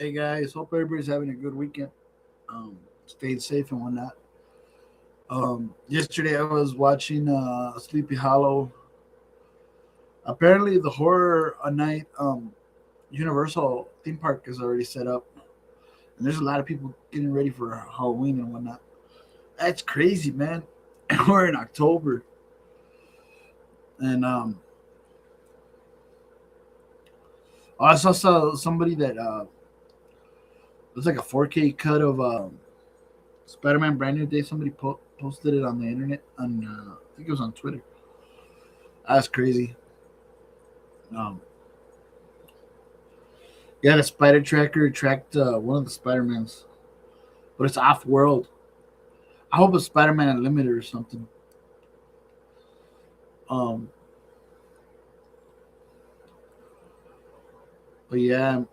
Hey guys, hope everybody's having a good weekend. Staying safe and whatnot. Yesterday I was watching Sleepy Hollow. Apparently, the horror night Universal theme park is already set up, and there's a lot of people getting ready for Halloween and whatnot. That's crazy, man. We're in October, and I saw somebody that it was like a 4K cut of Spider-Man Brand New Day. Somebody posted it on the internet on I think it was on Twitter. That's crazy. Um, yeah, the spider tracker tracked one of the Spider-Mans, but it's off-world. I hope it's Spider-Man Unlimited or something. Um, but yeah,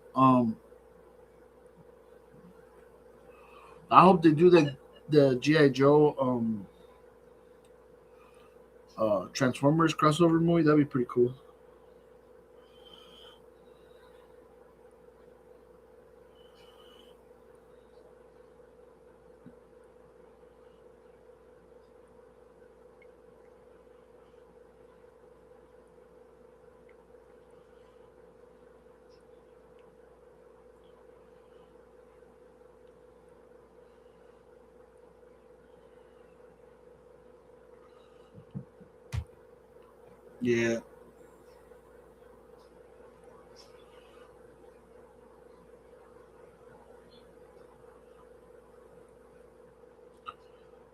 I hope they do the GI Joe Transformers crossover movie. That'd be pretty cool. Yeah.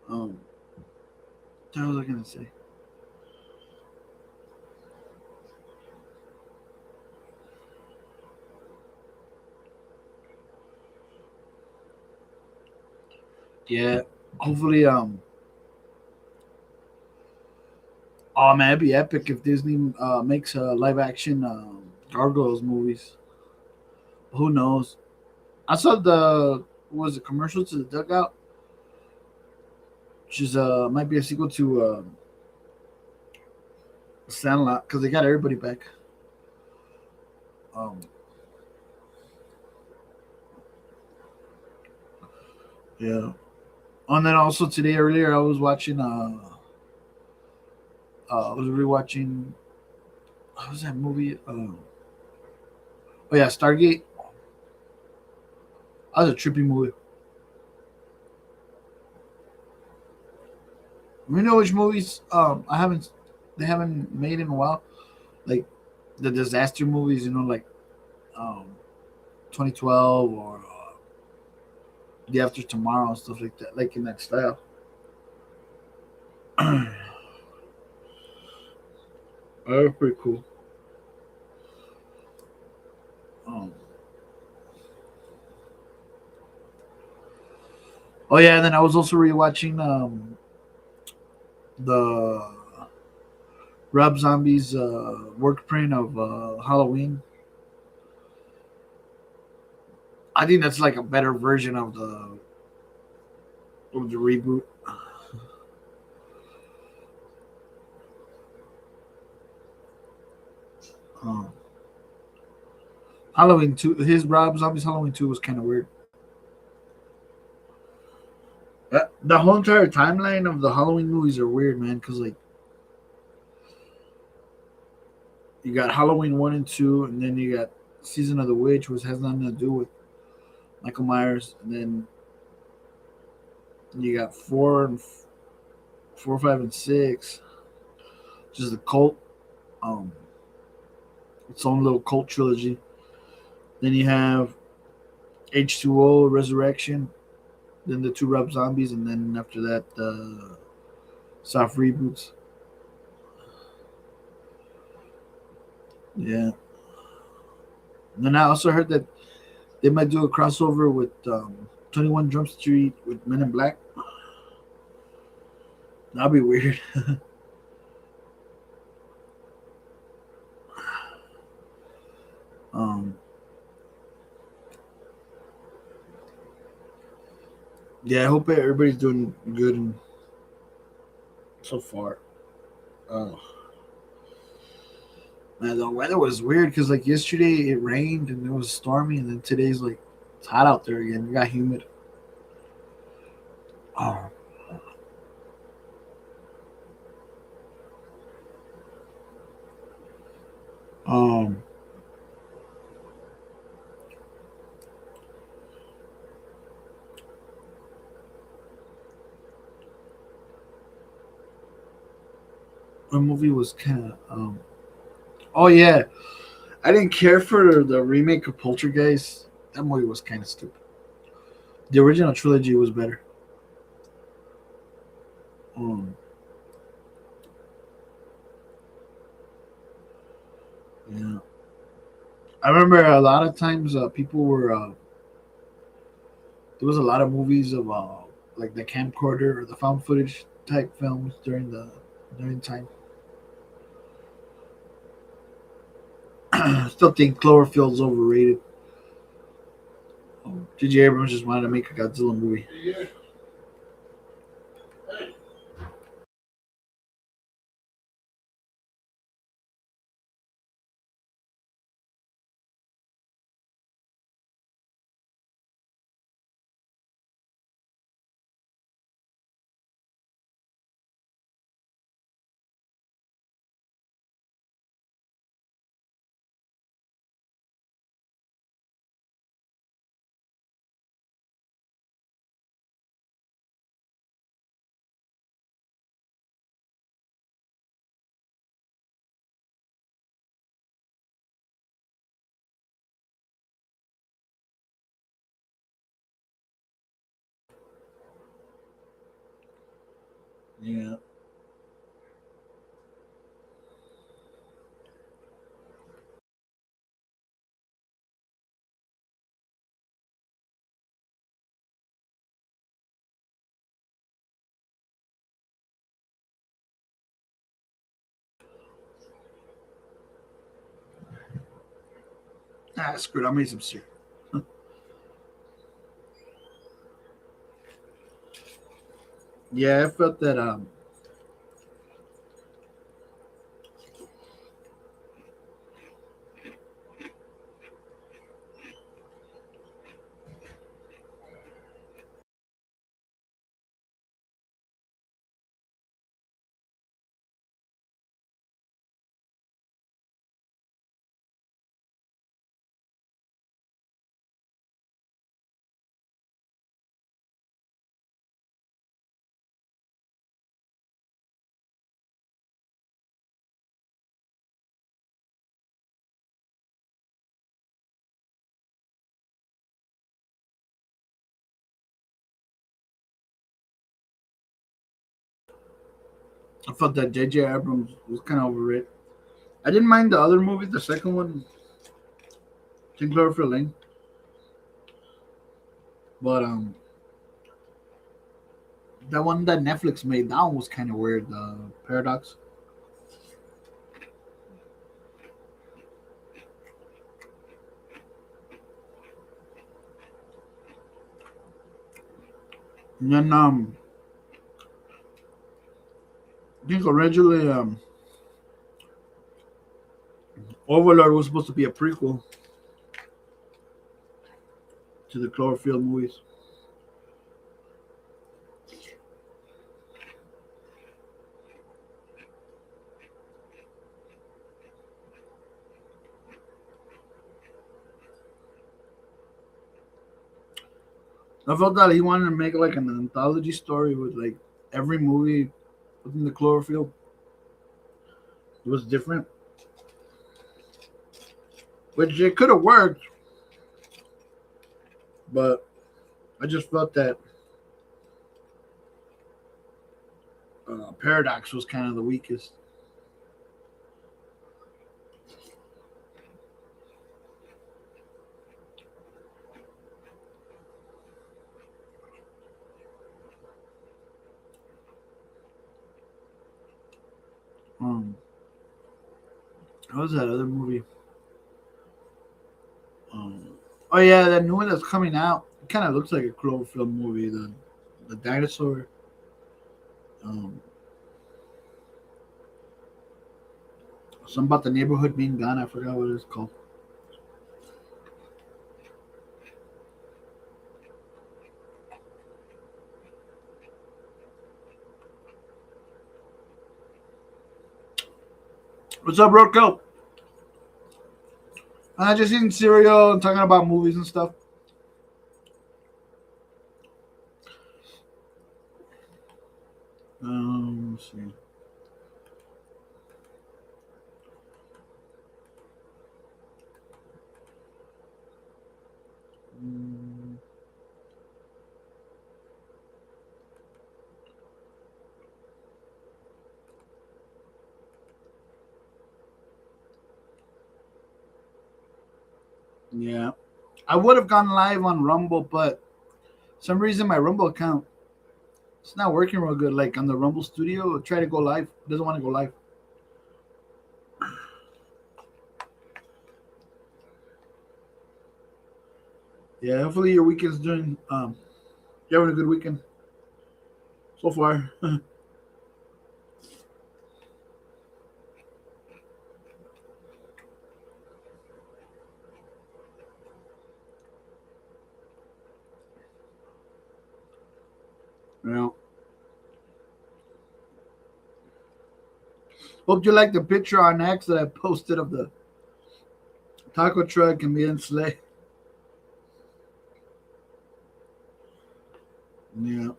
Um, what was I gonna say? Yeah. Hopefully, oh man, it'd be epic if Disney makes live action Gargoyles movies. Who knows? I saw the was it commercial to the Dugout, which is might be a sequel to Sandlot because they got everybody back. Um, yeah. And then also today earlier I was watching I was rewatching what was that movie? Oh yeah, Stargate. That was a trippy movie. You know which movies I haven't they haven't made in a while? Like the disaster movies, like um 2012 or The After Tomorrow and stuff like that, like in that style. Oh, pretty cool. Um, oh yeah, and then I was also rewatching the Rob Zombie's work print of Halloween. I think that's like a better version of the reboot. Um, Halloween two, his Rob Zombie's Halloween two was kind of weird. The whole entire timeline of the Halloween movies are weird, man. Because like you got Halloween one and two, and then you got Season of the Witch, which has nothing to do with Michael Myers, and then you got four, five, and six, which is the cult, um, its own little cult trilogy. Then you have H2O Resurrection, then the two Rob Zombies, and then after that the soft reboots. Yeah. And then I also heard that they might do a crossover with 21 Jump Street with Men in Black. That'd be weird. um, yeah, I hope everybody's doing good so far. Uh, Man, the weather was weird because like yesterday it rained and it was stormy, and then today's like It's hot out there again. It got humid. Oh. Um. The movie was kind of. Oh yeah, I didn't care for the remake of Poltergeist. That movie was kind of stupid. The original trilogy was better. Um. Yeah. I remember a lot of times people were. There was a lot of movies of like the camcorder or the found footage type films during time. Still think Cloverfield's overrated. J.J. Abrams just wanted to make a Godzilla movie. Yeah, screw it. I made some cereal. Yeah, I felt that. I felt that J.J. Abrams was kind of overrated. I didn't mind the other movie, the second one, King Cloverfield Lane, but that one that Netflix made, that one was kind of weird. The Paradox. And then I think originally Overlord was supposed to be a prequel to the Cloverfield movies. I felt that he wanted to make like an anthology story with like every movie within the Cloverfield. It was different, which it could have worked, but I just felt that Paradox was kind of the weakest. Um, what was that other movie? Oh yeah, that new one that's coming out. It kind of looks like a Cloverfield movie. The dinosaur. Um, something about the neighborhood being gone. I forgot what it's called. What's up, Rocco? I just eating cereal and talking about movies and stuff. Let's see. Mm, yeah, I would have gone live on Rumble, but some reason my Rumble account it's not working real good. Like on the Rumble Studio, try to go live. It doesn't want to go live. Yeah, hopefully your weekend's doing. You're having a good weekend so far. Yeah. Hope you like the picture on X that I posted of the taco truck and me and Slay. Yeah.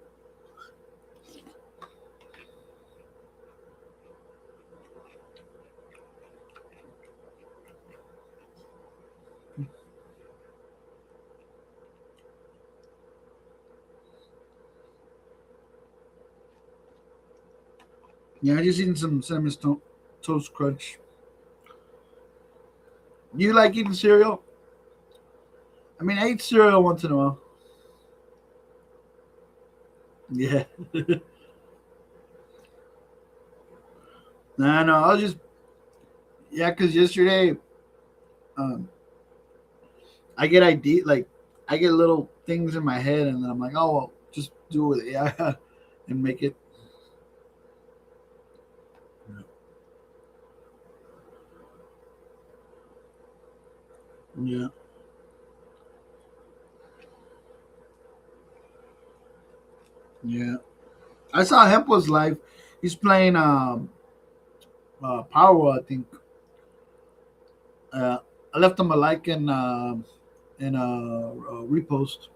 Yeah, I just eating some cinnamon toast crunch. You like eating cereal? I mean, I eat cereal once in a while. Yeah. No, I was just yeah, because yesterday, um, I get like I get little things in my head, and then I'm like, oh, well, just do it, yeah, and make it. Yeah, yeah. I saw Hempo's live. He's playing Power. I think. Uh, I left him a like and a repost.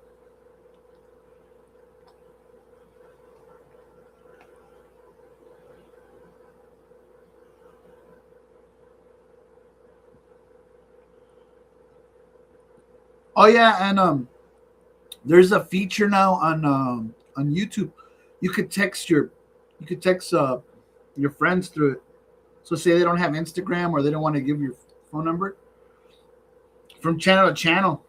Oh yeah, and there's a feature now on YouTube. You could text you could text your friends through it. So say they don't have Instagram or they don't want to give your phone number from channel to channel.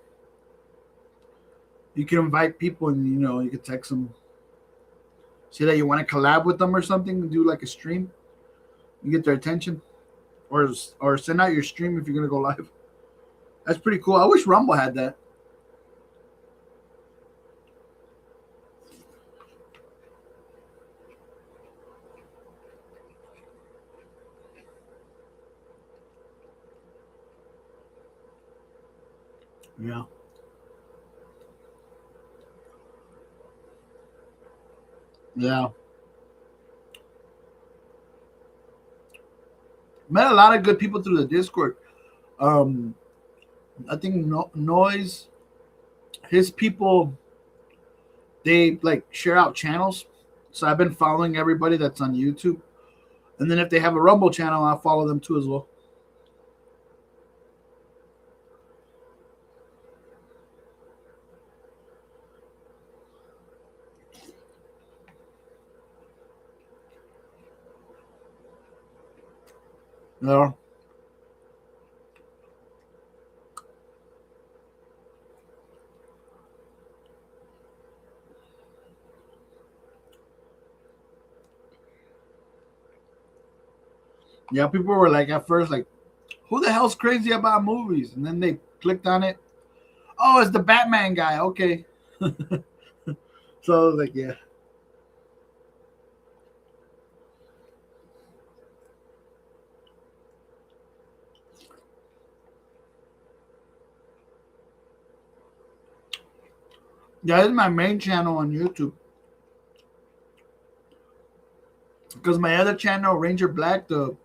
You can invite people and you could text them. Say that you want to collab with them or something and do like a stream. You get their attention, or send out your stream if you're gonna go live. That's pretty cool. I wish Rumble had that. Yeah, yeah. Met a lot of good people through the Discord. Um, I think Noise, his people, they like share out channels. So I've been following everybody that's on YouTube, and then if they have a Rumble channel, I'll follow them too as well. Yeah, yeah. People were like at first like, "Who the hell's crazy about movies?" And then they clicked on it. Oh, it's the Batman guy. Okay. So I was like, yeah, yeah. This is my main channel on YouTube because my other channel, Ranger Black, the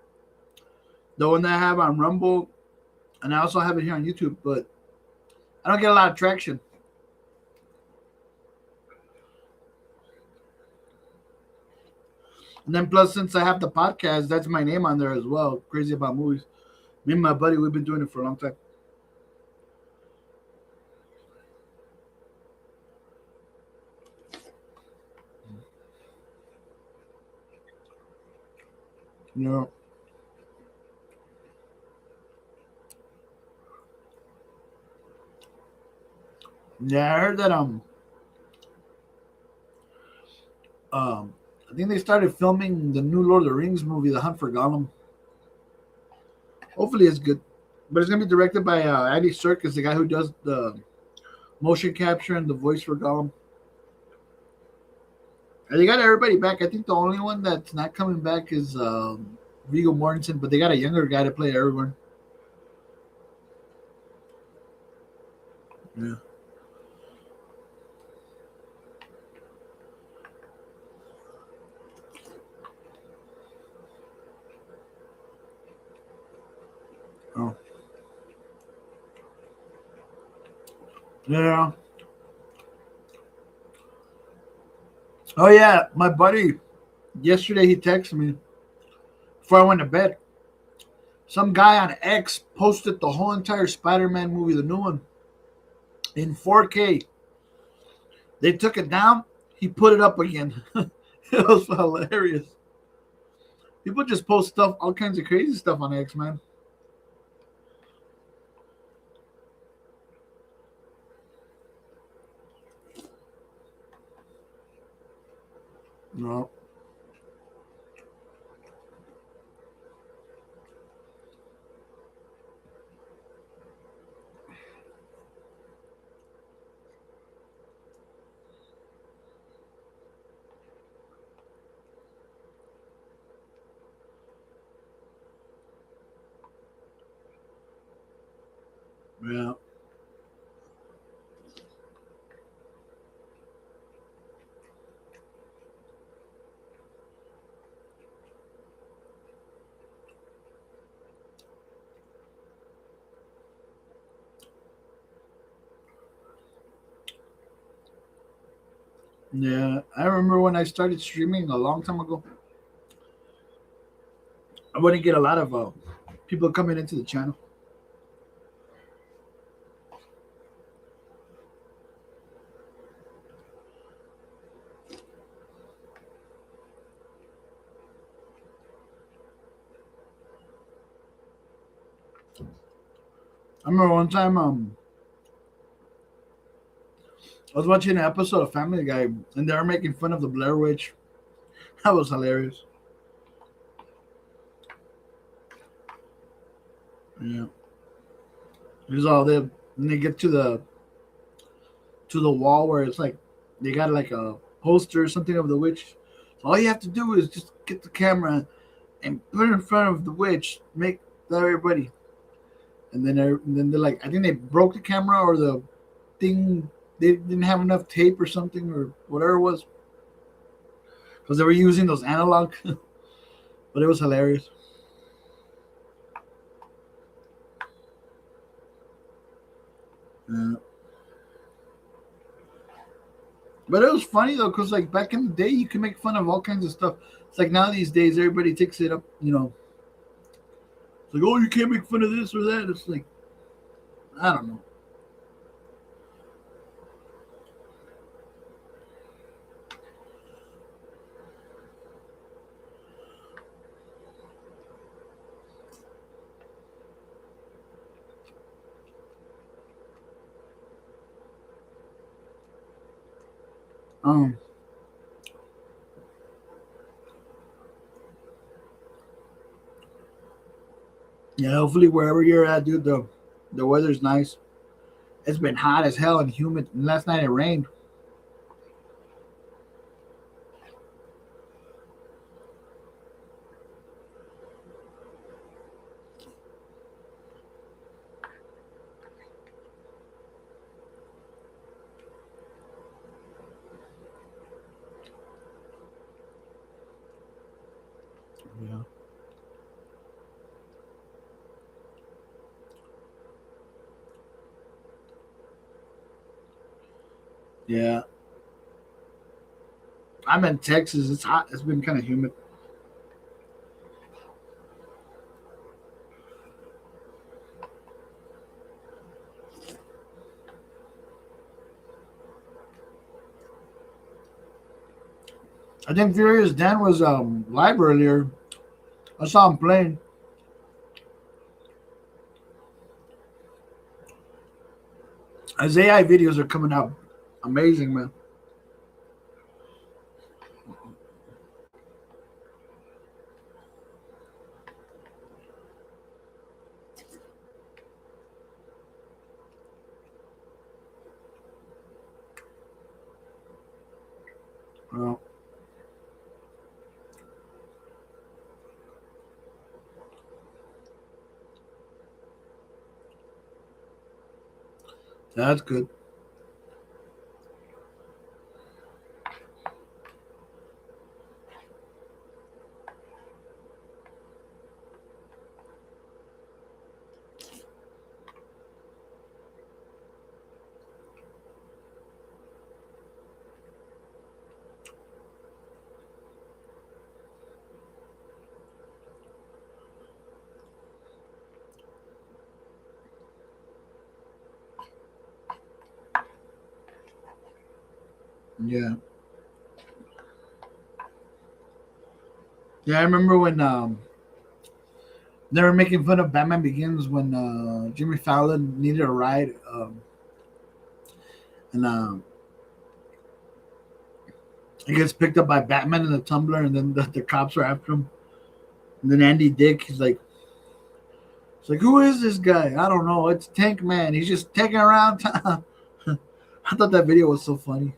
The one that I have on Rumble, and I also have it here on YouTube, but I don't get a lot of traction. And then plus, since I have the podcast, that's my name on there as well. Crazy About Movies. Me and my buddy, we've been doing it for a long time. You know, yeah, I heard that I think they started filming the new Lord of the Rings movie, The Hunt for Gollum. Hopefully, it's good, but it's gonna be directed by Andy Serkis, the guy who does the motion capture and the voice for Gollum. And they got everybody back. I think the only one that's not coming back is Viggo Mortensen, but they got a younger guy to play everyone. Yeah. Oh. Yeah. Oh yeah, my buddy. Yesterday he texted me before I went to bed. Some guy on X posted the whole entire Spider-Man movie, the new one, in 4K. They took it down. He put it up again. It was hilarious. People just post stuff, all kinds of crazy stuff on X, man. No. Yeah. Yeah. I remember when I started streaming a long time ago. I wouldn't get a lot of people coming into the channel. I remember one time I was watching an episode of Family Guy and they were making fun of the Blair Witch. That was hilarious. Yeah. It was all they when they get to the wall where it's like they got like a poster or something of the witch. So all you have to do is just get the camera and put it in front of the witch, make that everybody. And then they're like, I think they broke the camera or the thing. They didn't have enough tape or something or whatever it was because they were using those analog. But it was hilarious. Yeah. But it was funny though, because like back in the day, you can make fun of all kinds of stuff. It's like now these days, everybody takes it up. You know, it's like, oh, you can't make fun of this or that. It's like, I don't know. Um, yeah. Hopefully, wherever you're at, dude, the weather's nice. It's been hot as hell and humid. And last night it rained. Yeah. Yeah, I'm in Texas. It's hot. It's been kind of humid. I think Furious Dan was live earlier. I saw him playing. His AI videos are coming out amazing, man. Well, that's good. Yeah, yeah. I remember when they were making fun of Batman Begins when Jimmy Fallon needed a ride, and he gets picked up by Batman in the tumbler, and then the cops are after him. And then Andy Dick, he's like, who is this guy? I don't know. It's Tank Man. He's just taking around town. I thought that video was so funny.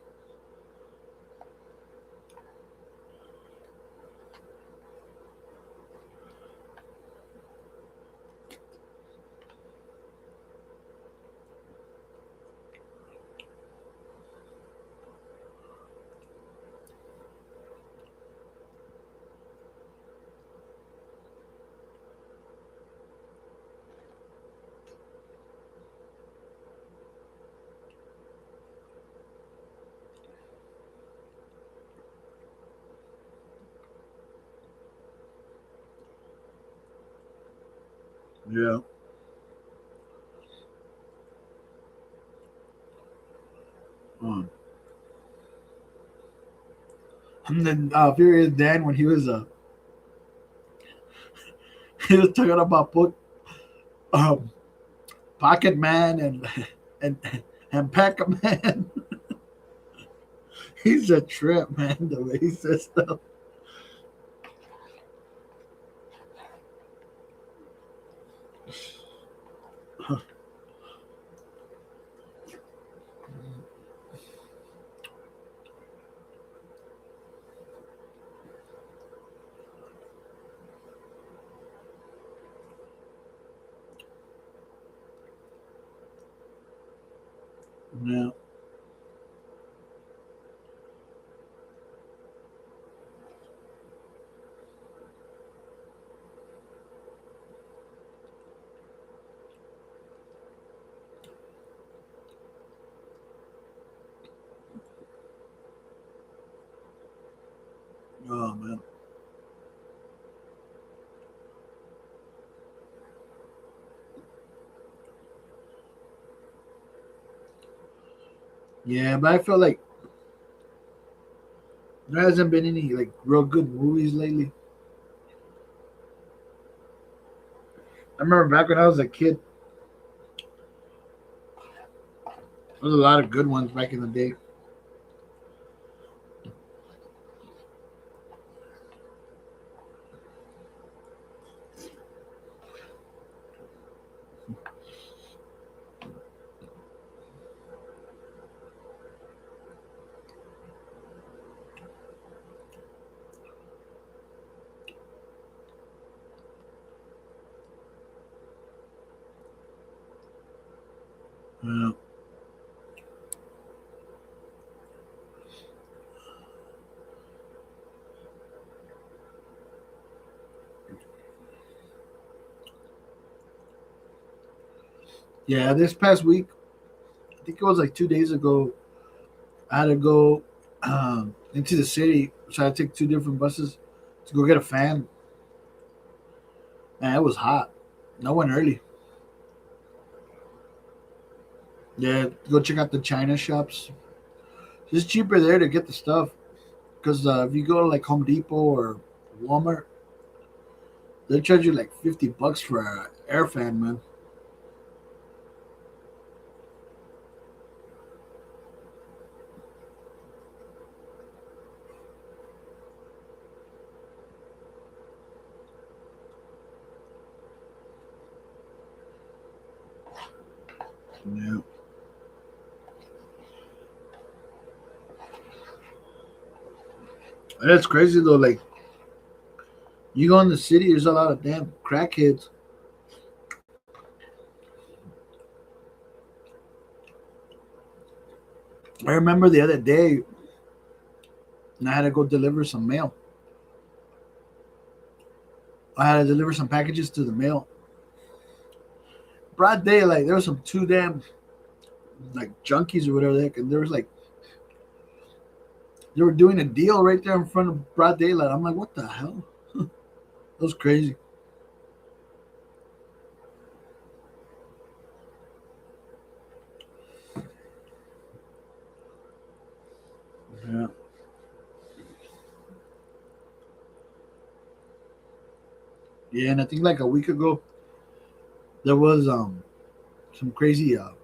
Yeah. Um, and then Furious Dan when he was he was talking about um, Pocket Man and and Pac Man. He's a trip, man. The way he says stuff. Yeah. Oh man. Yeah, but I feel like there hasn't been any like real good movies lately. I remember back when I was a kid, there was a lot of good ones back in the day. Yeah. Yeah, this past week, I think it was like 2 days ago. I had to go into the city, so I had to take two different buses to go get a fan. Man, it was hot. I went early. Yeah, go check out the China shops. It's cheaper there to get the stuff because if you go to like Home Depot or Walmart, they charge you like $50 for an air fan, man. Yeah, and it's crazy though. Like you go in the city, there's a lot of damn crackheads. I remember the other day, and I had to go deliver some mail. I had to deliver some packages to the mail. Broad day, like there was some two damn like junkies or whatever the heck, and there was like they were doing a deal right there in front of broad daylight. I'm like, what the hell? That was crazy. Yeah, yeah, and I think like a week ago there was some crazy um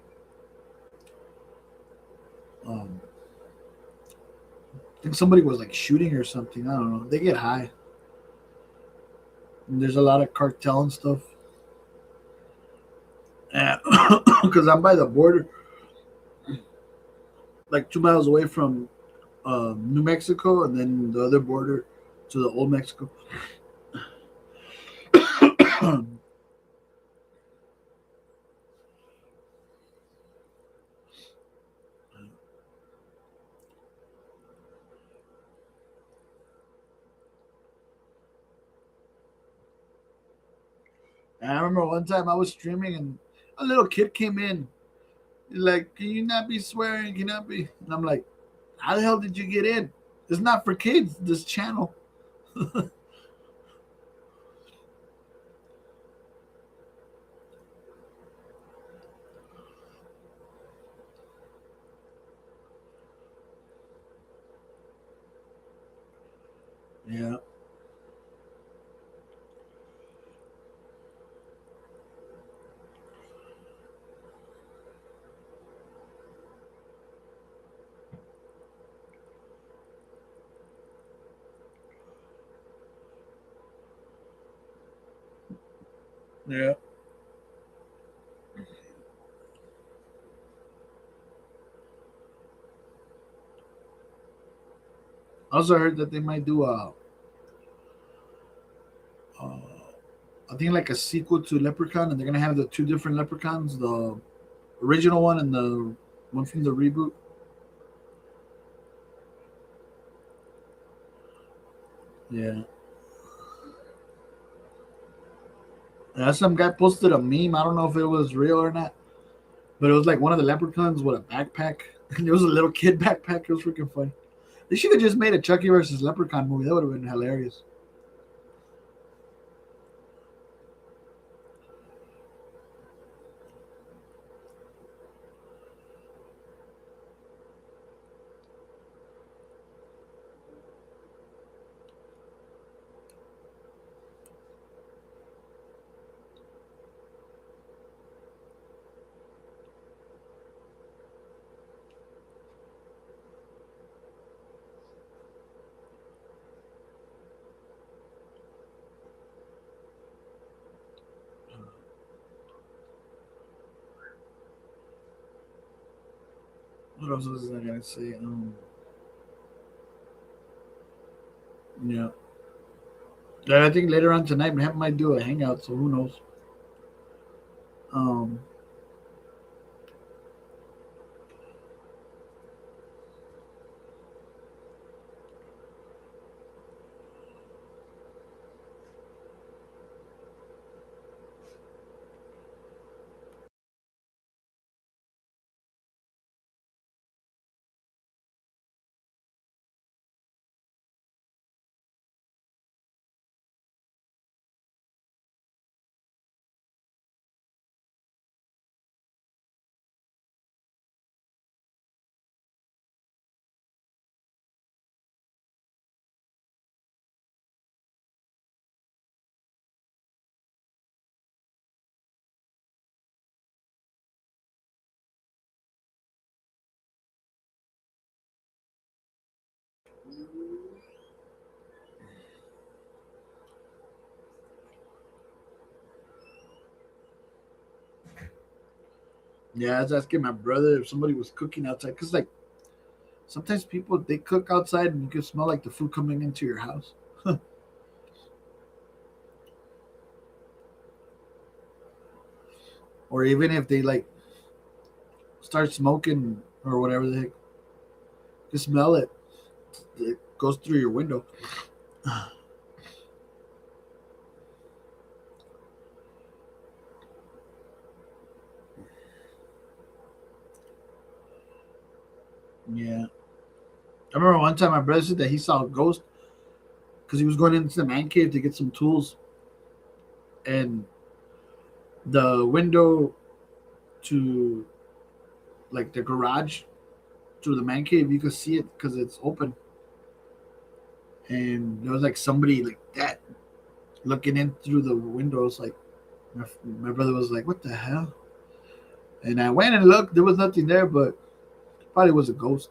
I think somebody was like shooting or something. I don't know. They get high. And there's a lot of cartel and stuff. And because I'm by the border, like 2 miles away from New Mexico, and then the other border to the old Mexico. And I remember one time I was streaming and a little kid came in. He's like, "Can you not be swearing? Can you not be?" And I'm like, "How the hell did you get in? It's not for kids. This channel." Yeah, yeah. I also heard that they might do uh, I think like a sequel to Leprechaun, and they're gonna have the two different Leprechauns, the original one and the one from the reboot. Yeah, some guy posted a meme. I don't know if it was real or not, but it was like one of the Leprechauns with a backpack, and it was a little kid backpack. It was freaking funny. They should have just made a Chucky versus Leprechaun movie. That would have been hilarious. What else was I gonna say? Yeah. Yeah, I think later on tonight, Matt might do a hangout. So who knows? Um, Yeah, I was asking my brother if somebody was cooking outside because like sometimes people they cook outside and you can smell like the food coming into your house. Or even if they like start smoking or whatever the heck, you smell it. It goes through your window. Yeah. I remember one time my brother said that he saw a ghost because he was going into the man cave to get some tools, and the window to like the garage to the man cave, you could see it because it's open, and there was like somebody like that looking in through the windows. Like my brother was like, "What the hell?" And I went and looked. There was nothing there, but probably was a ghost.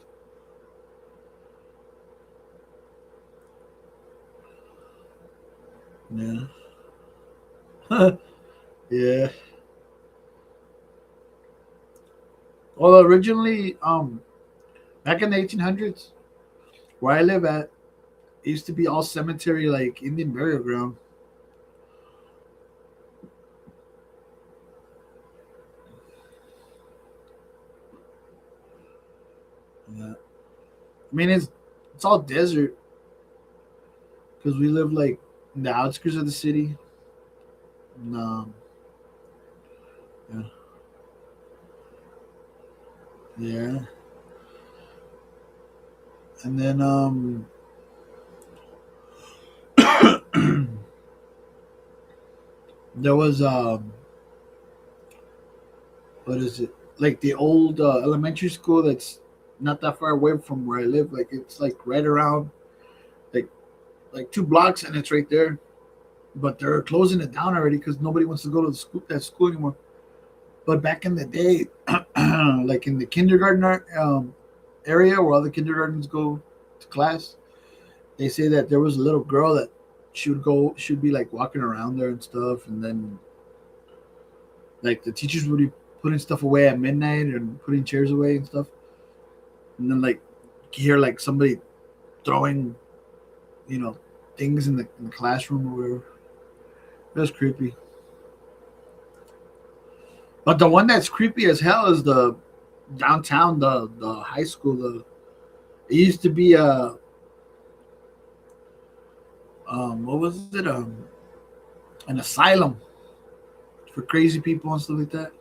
Yeah. Yeah. Well, originally, back in the 1800s, where I live at, it used to be all cemetery, like Indian burial ground. Yeah. I mean, it's all desert because we live like in the outskirts of the city. And, yeah, yeah. And then there was what is it? Like the old elementary school that's not that far away from where I live. Like it's like right around like like 2 blocks, and it's right there. But they're closing it down already because nobody wants to go to the school that school anymore. But back in the day, like in the kindergarten area where all the kindergartens go to class, they say that there was a little girl that she would be like walking around there and stuff, and then like the teachers would be putting stuff away at midnight and putting chairs away and stuff, and then like you hear like somebody throwing, you know, things in the classroom or whatever. It was creepy. But the one that's creepy as hell is the downtown, the high school. It used to be a what was it, an asylum for crazy people and stuff like that.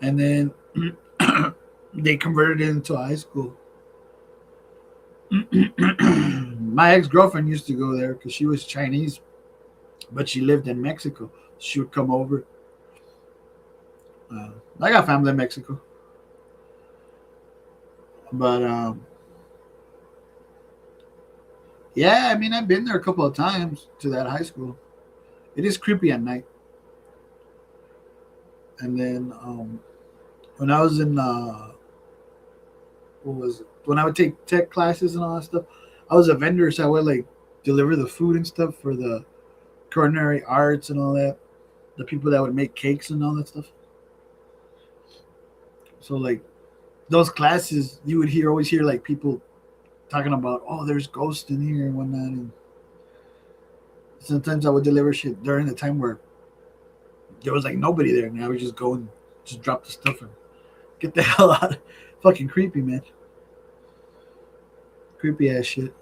And then they converted it into a high school. My ex girlfriend used to go there because she was Chinese, but she lived in Mexico. She would come over. Uh, I got family in Mexico, but yeah, I mean, I've been there a couple of times to that high school. It is creepy at night. And then when I was in what was it? When I would take tech classes and all that stuff, I was a vendor, so I would like deliver the food and stuff for the culinary arts and all that. The people that would make cakes and all that stuff. So like those classes, you would hear always hear like people talking about, oh, there's ghosts in here and whatnot. And sometimes I would deliver shit during the time where there was like nobody there, and I would just go and just drop the stuff and get the hell out. Fucking creepy, man. Creepy ass shit.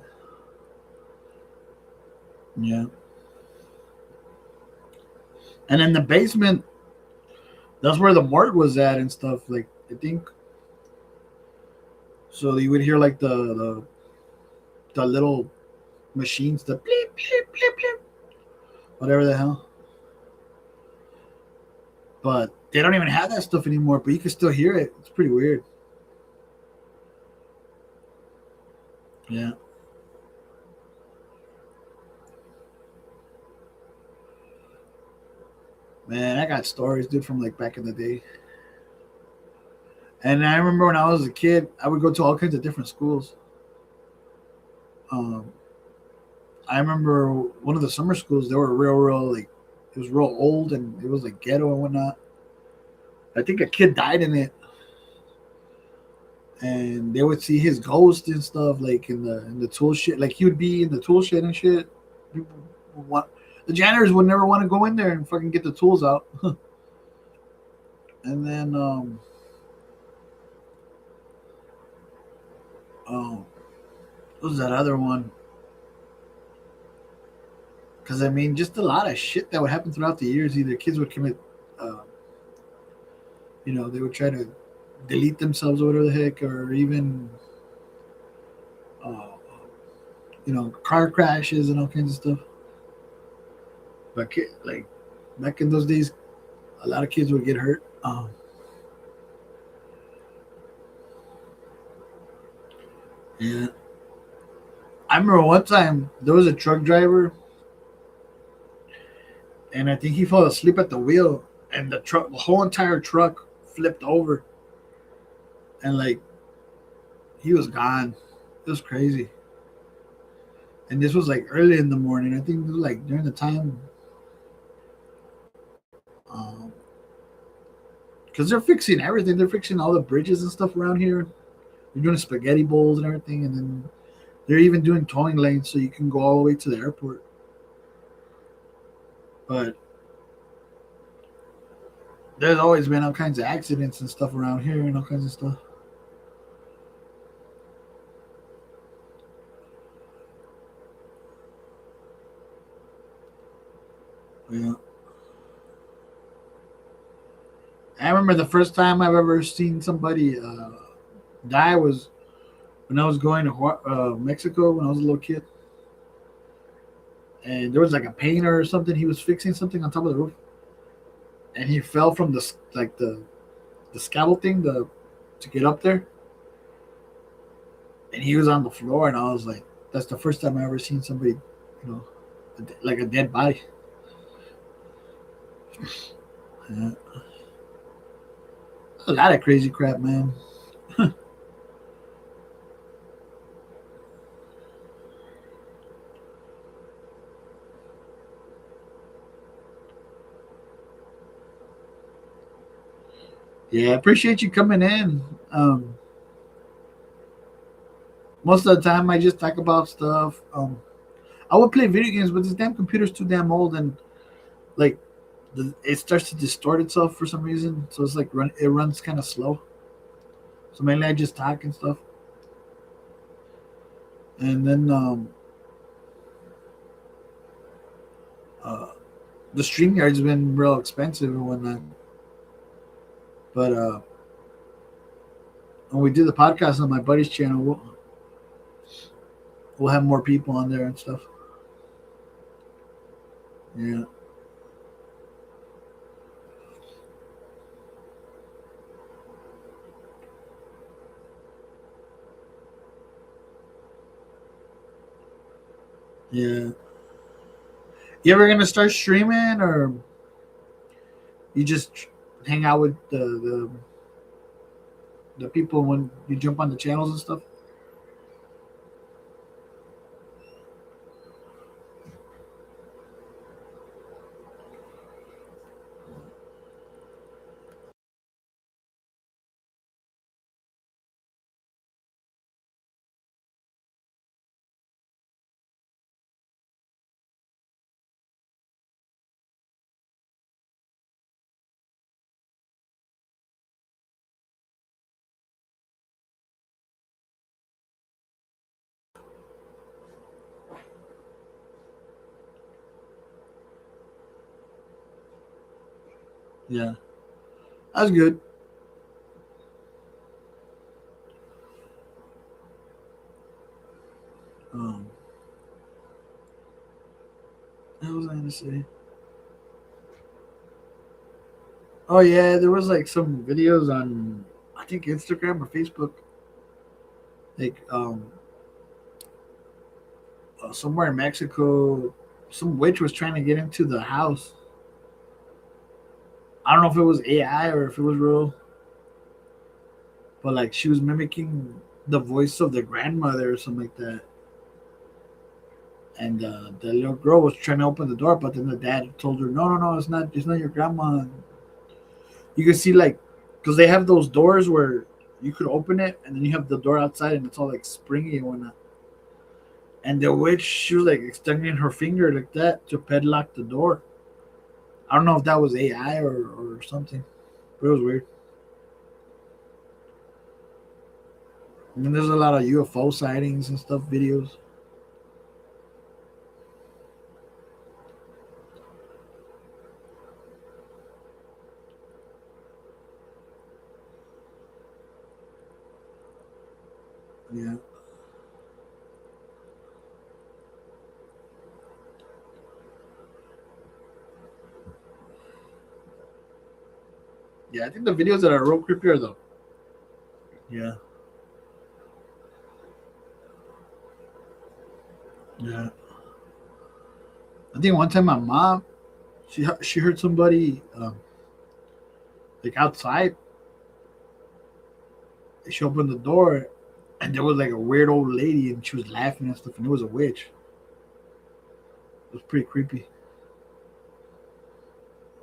Yeah. And in the basement, that's where the morgue was at and stuff. Like I think so. You would hear like the little machines, the bleep bleep bleep bleep, whatever the hell. But they don't even have that stuff anymore. But you can still hear it. It's pretty weird. Yeah, man, I got stories, dude, from like back in the day. And I remember when I was a kid, I would go to all kinds of different schools. Um, I remember one of the summer schools. They were real, real like it was real old and it was like ghetto and whatnot. I think a kid died in it, and they would see his ghost and stuff like in the tool shed. Like he would be in the tool shed and shit. People would want, the janitors would never want to go in there and fucking get the tools out. And then oh, what was that other one? Because I mean, just a lot of shit that would happen throughout the years. Either kids would commit, uh, they would try to delete themselves or whatever the heck, or even, uh, car crashes and all kinds of stuff. But like back in those days, a lot of kids would get hurt. Yeah, I remember one time there was a truck driver, and I think he fell asleep at the wheel, and the whole entire truck flipped over, and like he was gone. It was crazy. And this was like early in the morning. I think it was like during the time, um, because they're fixing everything. They're fixing all the bridges and stuff around here. They're doing spaghetti bowls and everything, and then they're even doing towing lanes so you can go all the way to the airport. But there's always been all kinds of accidents and stuff around here and all kinds of stuff. Yeah. I remember the first time I've ever seen somebody die was when I was going to Mexico when I was a little kid. And there was like a painter or something. He was fixing something on top of the roof, and he fell from the scaffold thing to get up there, and he was on the floor. And I was like, that's the first time I ever seen somebody, like a dead body. Yeah. A lot of crazy crap, man. Yeah, I appreciate you coming in. Most of the time, I just talk about stuff. I would play video games, but this damn computer's too damn old, and like it starts to distort itself for some reason. So it's like it runs kind of slow. So mainly I just talk and stuff, and then uh, the StreamYard's been real expensive and whatnot. But when we do the podcast on my buddy's channel, we'll have more people on there and stuff. Yeah. Yeah. You ever gonna start streaming, or you just hang out with the people when you jump on the channels and stuff? Yeah, that's good. Um, what was I gonna say? Oh yeah, there was like some videos on I think Instagram or Facebook, like somewhere in Mexico, some witch was trying to get into the house. I don't know if it was AI or if it was real, but like she was mimicking the voice of the grandmother or something like that. And the little girl was trying to open the door, but then the dad told her, "No, no, no, it's not your grandma." You can see like because they have those doors where you could open it, and then you have the door outside, and it's all like springy and whatnot. And the witch, she was like extending her finger like that to padlock the door. I don't know if that was AI or something, but it was weird. And then there's a lot of UFO sightings and stuff, videos. Yeah. Yeah, I think the videos that are real creepy are though. Yeah. Yeah. I think one time my mom, she heard somebody like outside. She opened the door, and there was like a weird old lady, and she was laughing and stuff, and it was a witch. It was pretty creepy.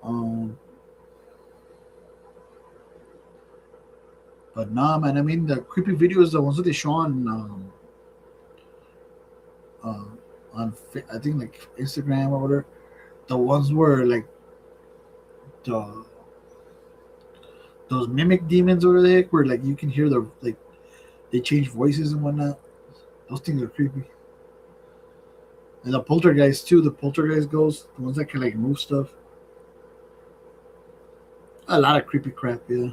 Um, but nah, man. I mean, the creepy videos, the ones that they show uh, I think like Instagram or whatever, the ones where like the those mimic demons over the heck, where like you can hear the like they change voices and whatnot. Those things are creepy. And the poltergeist too. The poltergeist ghosts, the ones that can like move stuff. A lot of creepy crap. Yeah,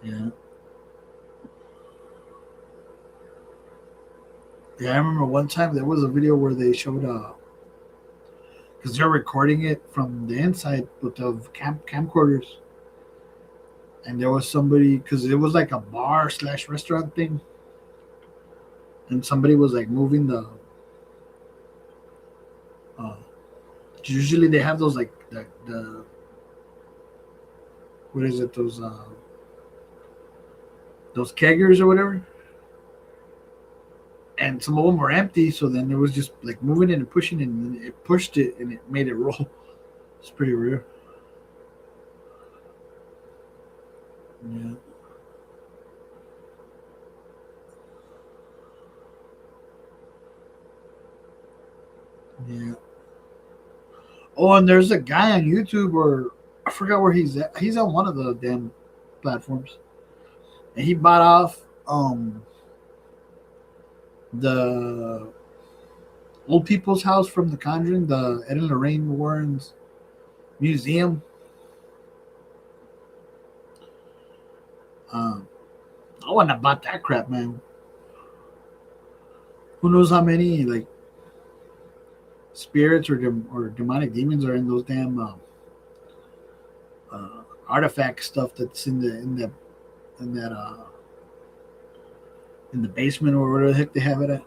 yeah, yeah. I remember one time there was a video where they showed because they're recording it from the inside with the camcorders, and there was somebody because it was like a bar slash restaurant thing, and somebody was like moving the. Uh, Usually they have those like the what is it those keggers or whatever, and some of them were empty. So then it was just like moving it and pushing it, and then it pushed it and it made it roll. It's pretty rare. Yeah, yeah. Oh, and there's a guy on YouTube, or I forgot where he's at. He's on one of the damn platforms, and he bought off the old people's house from The Conjuring, the Ed and Lorraine Warren's museum. Um, I wouldn't have bought that crap, man. Who knows how many like spirits or demonic demons are in those damn artifact stuff that's in that in the basement or whatever the heck they have it at.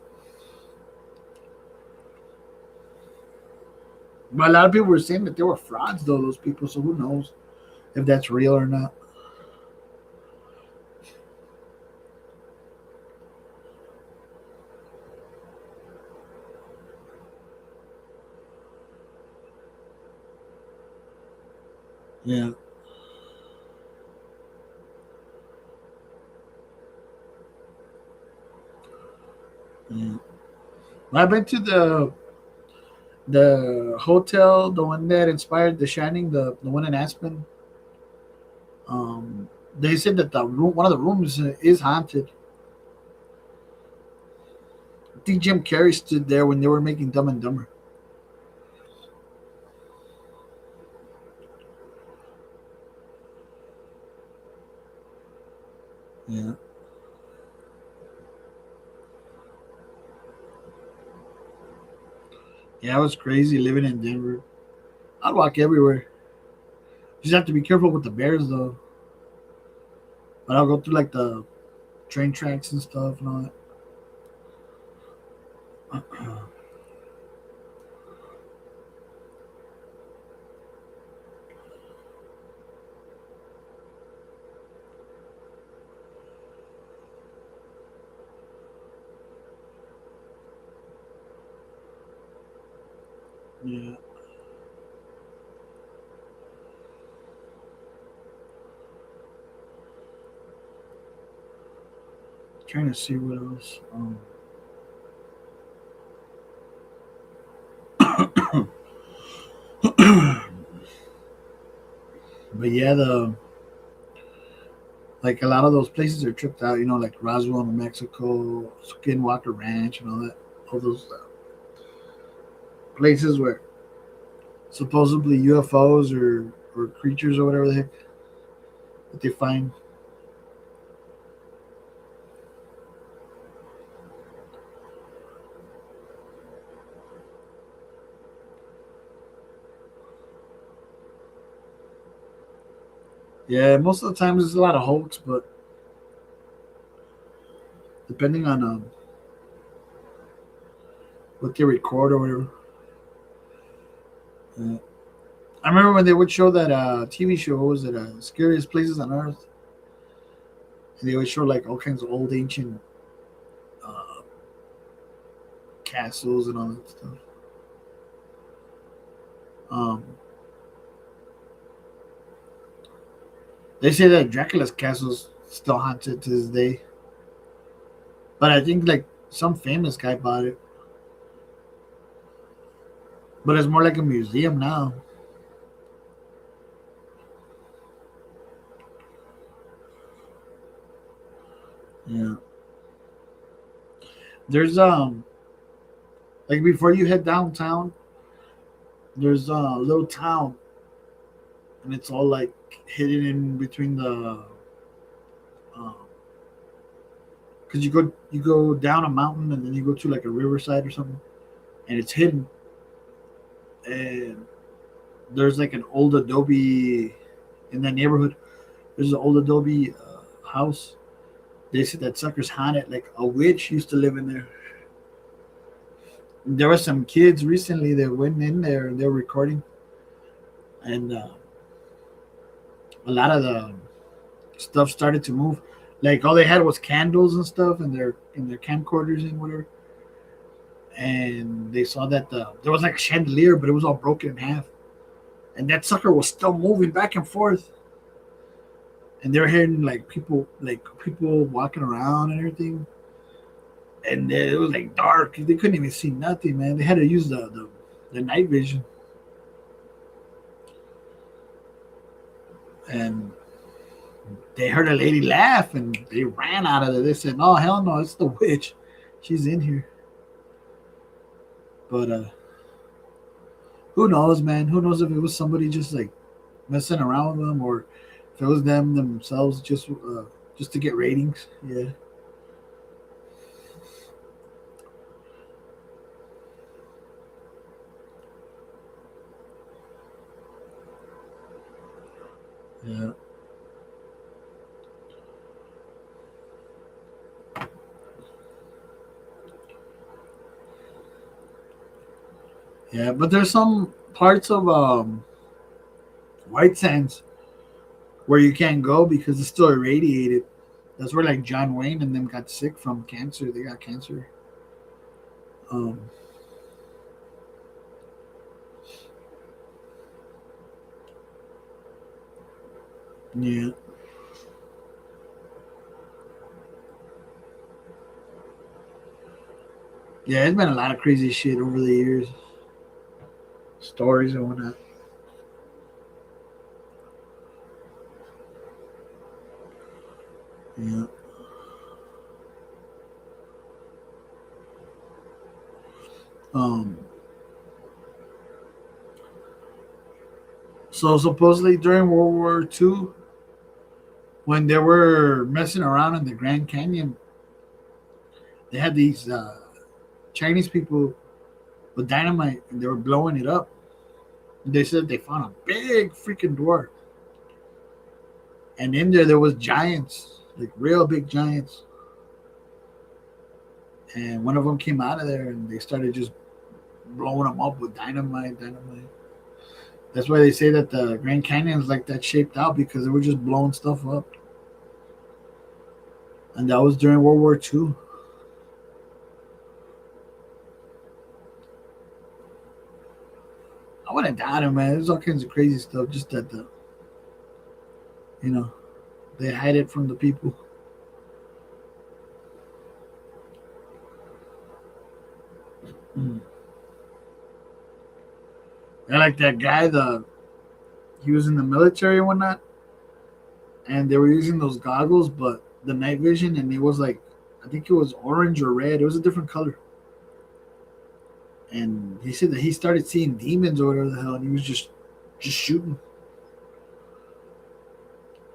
But a lot of people were saying that they were frauds, though, those people. So who knows if that's real or not? Yeah, yeah. I've been to the hotel, the one that inspired The Shining, the one in Aspen. Um, they said that the room, one of the rooms, is haunted. I think Jim Carrey stood there when they were making Dumb and Dumber. Yeah, yeah. It was crazy living in Denver. I'd walk everywhere. You just have to be careful with the bears, though. But I'll go through like the train tracks and stuff and all that. Yeah. Trying to see what else. But yeah, the like a lot of those places are tripped out. You know, like Roswell, New Mexico, Skinwalker Ranch, and all that. All those places where supposedly UFOs or creatures or whatever the heck that they find. Yeah, most of the times it's a lot of hoax, but depending on what they record or whatever. Uh, I remember when they would show that TV show. What was it? Scariest Places on Earth. And they would show like all kinds of old ancient uh, castles and all that stuff. Um, they say that Dracula's castle's still haunted to this day, but I think like some famous guy bought it. But it's more like a museum now. Yeah. There's like before you head downtown, there's a little town, and it's all like hidden in between the because you go down a mountain and then you go to like a riverside or something, and it's hidden. And there's like an old adobe in that neighborhood. There's an old adobe house. They said that sucker's haunted. Like a witch used to live in there. There were some kids recently that went in there and they were recording, and a lot of the stuff started to move. Like all they had was candles and stuff in their camcorders and whatever. And they saw that there was like a chandelier, but it was all broken in half, and that sucker was still moving back and forth. And they're hearing like people walking around and everything. And it was like dark. They couldn't even see nothing, man. They had to use the night vision. And they heard a lady laugh and they ran out of there. They said, "No, hell no, it's the witch. She's in here." But who knows, man? Who knows if it was somebody just like messing around with them, or if it was them themselves just to get ratings. Yeah, yeah, yeah. But there's some parts of White Sands where you can't go because it's still irradiated. That's where like John Wayne and them got sick from cancer. They got cancer. Um, yeah, yeah. It's been a lot of crazy shit over the years, stories and whatnot. Yeah. Um. So supposedly during World War II, when they were messing around in the Grand Canyon, they had these Chinese people with dynamite and they were blowing it up. They said they found a big freaking dwarf, and in there was giants, like real big giants. And one of them came out of there and they started just blowing them up with dynamite, dynamite. That's why they say that the Grand Canyon is like that shaped out because they were just blowing stuff up. And that was during World War II. wouldn't doubt him, man. There's all kinds of crazy stuff. Just that you know, they hide it from the people. Mm. I like that guy. He was in the military and whatnot, and they were using those goggles, but the night vision, and it was like, I think it was orange or red. It was a different color. And he said that he started seeing demons or whatever the hell, and he was just shooting.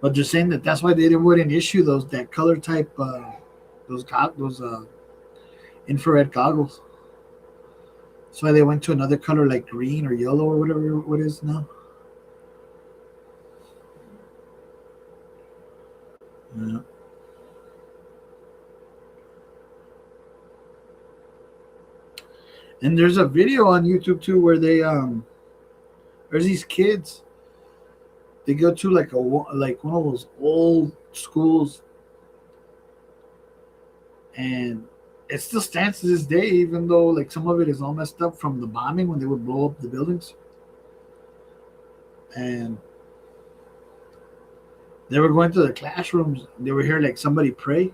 But just saying that's why they wouldn't issue that color type those infrared goggles. That's why they went to another color like green or yellow or whatever what is now. Yeah. And there's a video on YouTube too where there's these kids. They go to like one of those old schools, and it still stands to this day, even though like some of it is all messed up from the bombing when they would blow up the buildings. And they were going to the classrooms. They were hearing like somebody pray,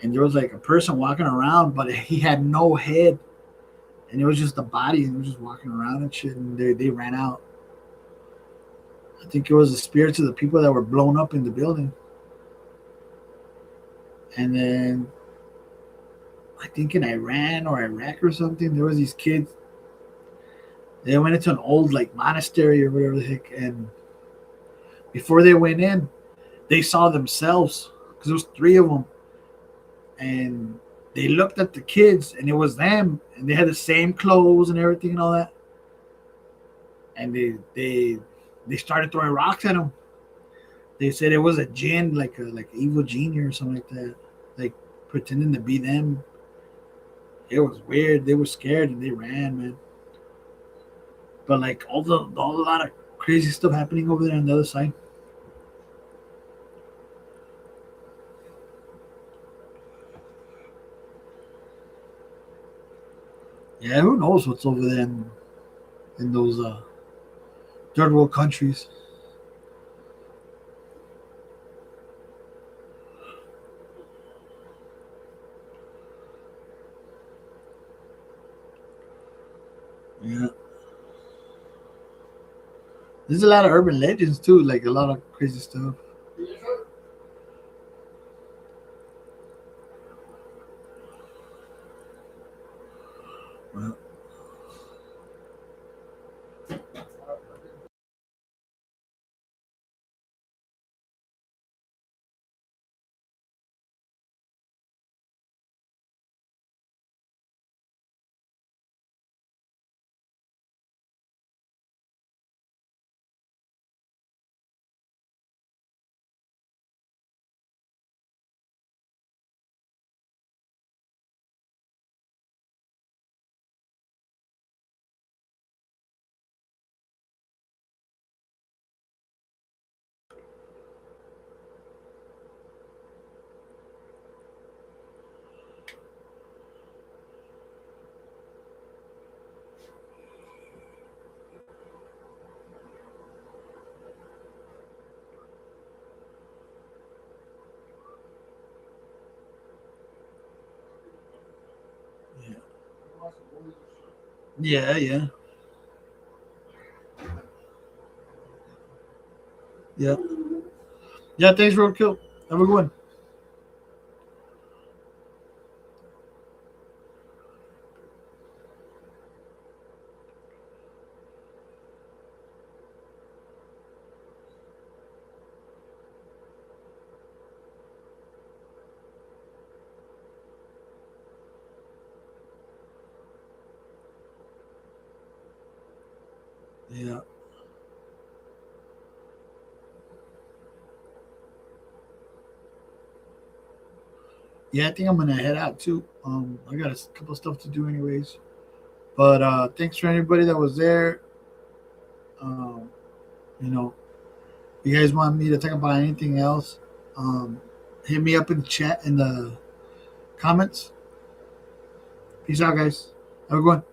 and there was like a person walking around, but he had no head, and it was just a body, and he was just walking around and shit. And they ran out. I think it was the spirits of the people that were blown up in the building. And then I think in Iran or Iraq or something, there was these kids. They went into an old like monastery or whatever the heck, and before they went in, they saw themselves because there was three of them, and they looked at the kids, and it was them, and they had the same clothes and everything and all that, and they started throwing rocks at them. They said it was a jinn, like evil genie or something like that, like pretending to be them. It was weird. They were scared and they ran, man. But like all a lot of crazy stuff happening over there on the other side. Yeah, who knows what's over there in those third world countries. Yeah. There's a lot of urban legends too, like a lot of crazy stuff. Well, yeah. Yeah, yeah. Yeah. Yeah, thanks, Roadkill. Have a good one. Yeah. Yeah, I think I'm gonna head out too. I got a couple of stuff to do anyways. But thanks for anybody that was there. Um, you know, if you guys want me to talk about anything else, um, hit me up in the chat in the comments. Peace out, guys. Have a good one.